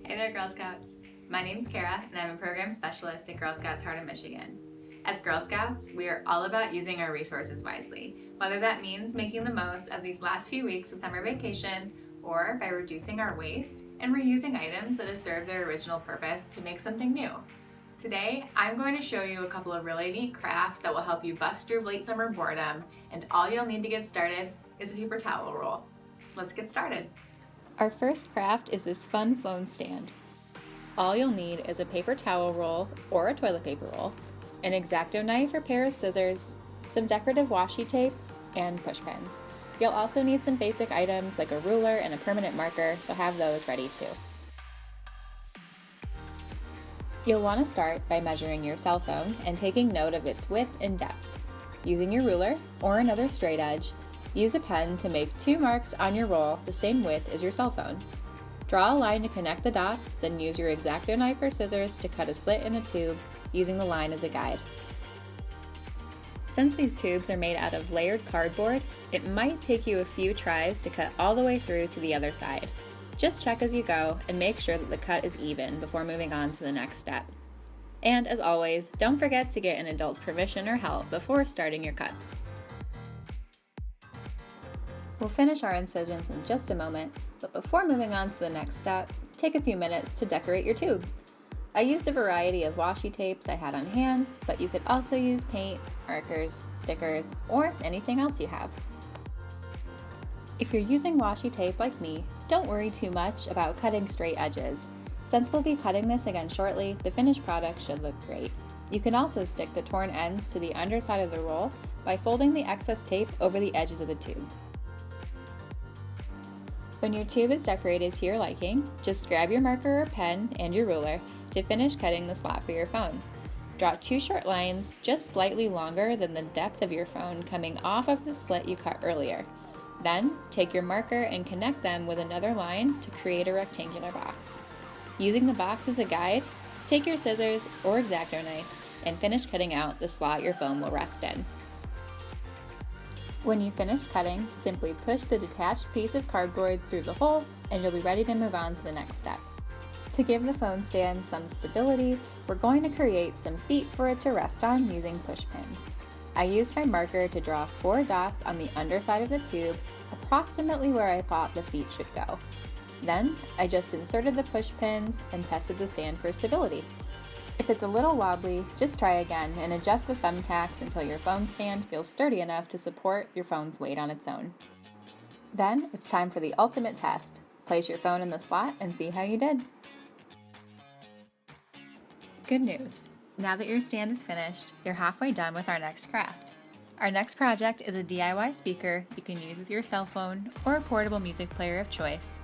Hey there, Girl Scouts. My name's Kara, and I'm a program specialist at Girl Scouts Heart of Michigan. As Girl Scouts, we are all about using our resources wisely, whether that means making the most of these last few weeks of summer vacation, or by reducing our waste and reusing items that have served their original purpose to make something new. Today, I'm going to show you a couple of really neat crafts that will help you bust your late summer boredom, and all you'll need to get started is a paper towel roll. Let's get started. Our first craft is this fun phone stand. All you'll need is a paper towel roll or a toilet paper roll, an Exacto knife or pair of scissors, some decorative washi tape, and push pins. You'll also need some basic items like a ruler and a permanent marker, so have those ready too. You'll want to start by measuring your cell phone and taking note of its width and depth. Using your ruler or another straight edge, use a pen to make 2 marks on your roll the same width as your cell phone. Draw a line to connect the dots, then use your Exacto knife or scissors to cut a slit in the tube, using the line as a guide. Since these tubes are made out of layered cardboard, it might take you a few tries to cut all the way through to the other side. Just check as you go and make sure that the cut is even before moving on to the next step. And as always, don't forget to get an adult's permission or help before starting your cuts. We'll finish our incisions in just a moment, but before moving on to the next step, take a few minutes to decorate your tube. I used a variety of washi tapes I had on hand, but you could also use paint, markers, stickers, or anything else you have. If you're using washi tape like me, don't worry too much about cutting straight edges. Since we'll be cutting this again shortly, the finished product should look great. You can also stick the torn ends to the underside of the roll by folding the excess tape over the edges of the tube. When your tube is decorated to your liking, just grab your marker or pen and your ruler to finish cutting the slot for your phone. Draw 2 short lines just slightly longer than the depth of your phone coming off of the slit you cut earlier. Then, take your marker and connect them with another line to create a rectangular box. Using the box as a guide, take your scissors or Exacto knife and finish cutting out the slot your phone will rest in. When you've finished cutting, simply push the detached piece of cardboard through the hole and you'll be ready to move on to the next step. To give the phone stand some stability, we're going to create some feet for it to rest on using push pins. I used my marker to draw 4 dots on the underside of the tube, approximately where I thought the feet should go. Then, I just inserted the push pins and tested the stand for stability. If it's a little wobbly, just try again and adjust the thumbtacks until your phone stand feels sturdy enough to support your phone's weight on its own. Then, it's time for the ultimate test. Place your phone in the slot and see how you did. Good news! Now that your stand is finished, you're halfway done with our next craft. Our next project is a DIY speaker you can use with your cell phone or a portable music player of choice.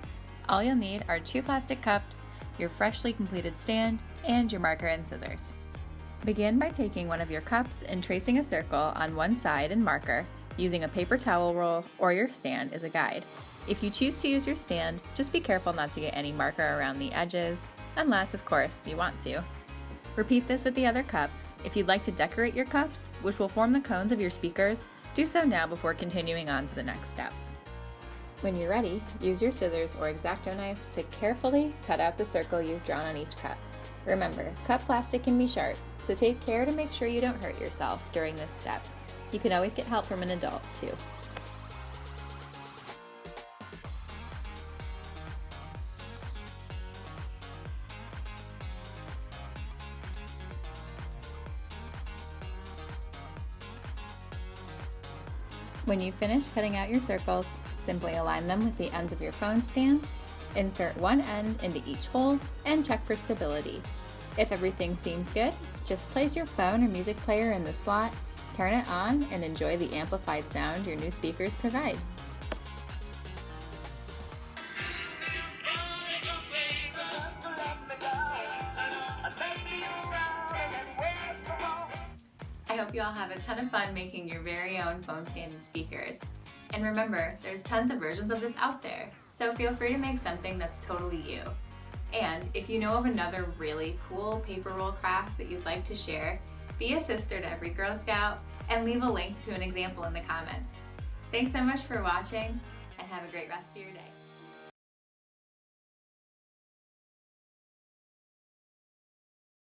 All you'll need are 2 plastic cups, your freshly completed stand, and your marker and scissors. Begin by taking one of your cups and tracing a circle on one side and marker, using a paper towel roll or your stand as a guide. If you choose to use your stand, just be careful not to get any marker around the edges, unless, of course, you want to. Repeat this with the other cup. If you'd like to decorate your cups, which will form the cones of your speakers, do so now before continuing on to the next step. When you're ready, use your scissors or Exacto knife to carefully cut out the circle you've drawn on each cup. Remember, cut plastic can be sharp, so take care to make sure you don't hurt yourself during this step. You can always get help from an adult, too. When you finish cutting out your circles, simply align them with the ends of your phone stand, insert one end into each hole, and check for stability. If everything seems good, just place your phone or music player in the slot, turn it on, and enjoy the amplified sound your new speakers provide. I hope you all have a ton of fun making your very own phone stand and speakers. And remember, there's tons of versions of this out there, so feel free to make something that's totally you. And if you know of another really cool paper roll craft that you'd like to share, be a sister to every Girl Scout and leave a link to an example in the comments. Thanks so much for watching, and have a great rest of your day.